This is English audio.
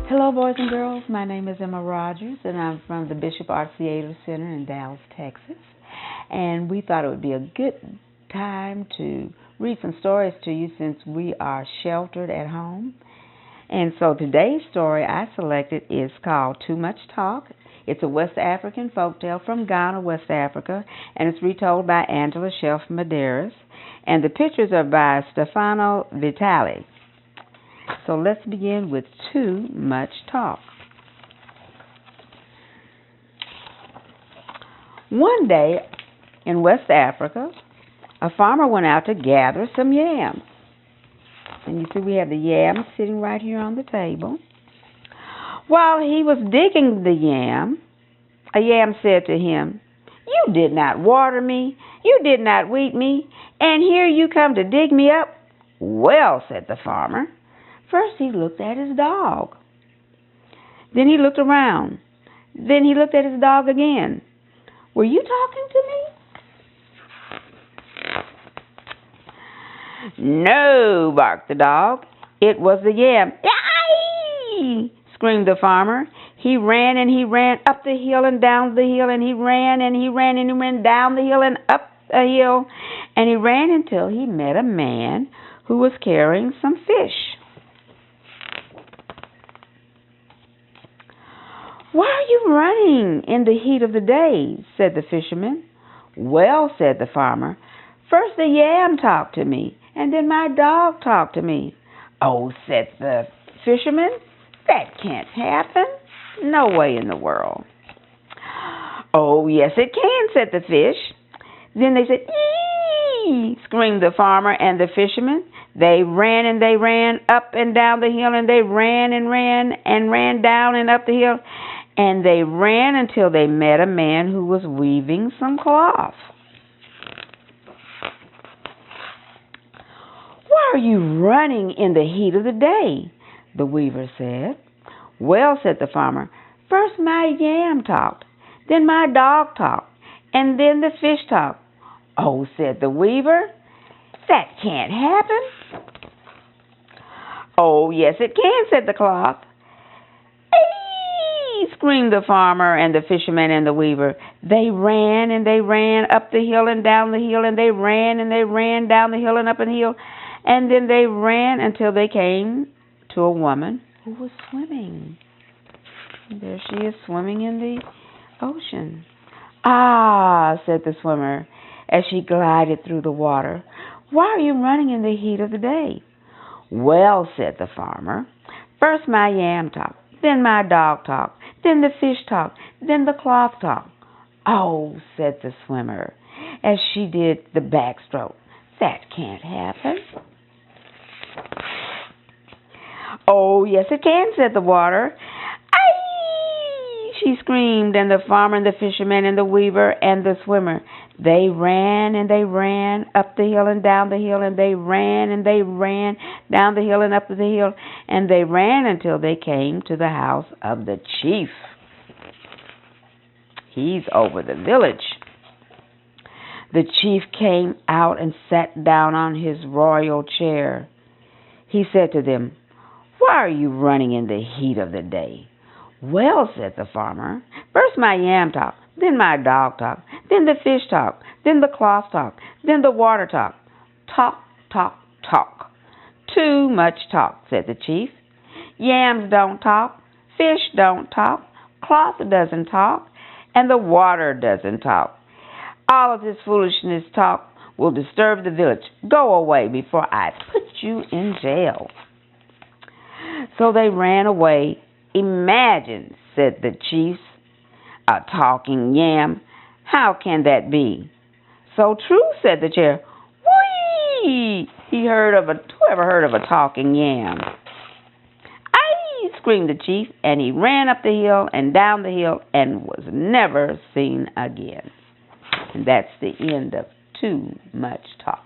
Hello, boys and girls. My name is Emma Rodgers, and I'm from the Bishop Arts Theater Center in Dallas, Texas. And we thought it would be a good time to read some stories to you since we are sheltered at home. And so today's story I selected is called Too Much Talk. It's a West African folktale from Ghana, West Africa, and it's retold by Angela Shelf Medearis. And the pictures are by Stefano Vitale. So let's begin with Too Much Talk. One day in West Africa, a farmer went out to gather some yams. And you see we have the yams sitting right here on the table. While he was digging the yam, a yam said to him, "You did not water me, you did not weed me, and here you come to dig me up?" "Well," said the farmer, first he looked at his dog. Then he looked around. Then he looked at his dog again. "Were you talking to me?" "No," barked the dog. "It was the yam." "Yay!" screamed the farmer. He ran and he ran up the hill and down the hill, and he ran and he ran and he ran down the hill and up a hill, and he ran until he met a man who was carrying some fish. "Why are you running in the heat of the day?" said the fisherman. "Well," said the farmer, "first the yam talked to me, and then my dog talked to me." "Oh," said the fisherman, "that can't happen. No way in the world." "Oh, yes, it can," said the fish. Then they said, "Ee!" screamed the farmer and the fisherman. They ran and they ran up and down the hill, and they ran and ran down and up the hill, and they ran until they met a man who was weaving some cloth. "Why are you running in the heat of the day?" the weaver said. "Well," said the farmer, "first my yam talked, then my dog talked, and then the fish talked." "Oh," said the weaver, "that can't happen." "Oh, yes, it can," said the cloth. "Ee!" screamed the farmer and the fisherman and the weaver. They ran and they ran up the hill and down the hill, and they ran down the hill and up the hill, and then they ran until they came to a woman who was swimming. There she is, swimming in the ocean. "Ah," said the swimmer as she glided through the water, "why are you running in the heat of the day?" "Well," said the farmer, "first my yam talked, then my dog talked, then the fish talked, then the cloth talked." "Oh," said the swimmer as she did the backstroke, "that can't happen." "Oh, yes, it can," said the water. "Aye!" she screamed, and the farmer and the fisherman and the weaver and the swimmer, they ran and they ran up the hill and down the hill, and they ran down the hill and up the hill, and they ran until they came to the house of the chief. He's over the village. The chief came out and sat down on his royal chair. He said to them, "Why are you running in the heat of the day?" "Well," said the farmer, "first my yam talked, then my dog talked, then the fish talked, then the cloth talked, then the water talked. Talk, talk, talk. Too much talk," said the chief. "Yams don't talk, fish don't talk, cloth doesn't talk, and the water doesn't talk. All of this foolishness talk will disturb the village. Go away before I put you in jail." So they ran away. "Imagine," said the chief, "a talking yam. How can that be?" "So true," said the chair. "Whee! Whoever heard of a talking yam?" "Aye!" screamed the chief, and he ran up the hill and down the hill and was never seen again. And that's the end of Too Much Talk.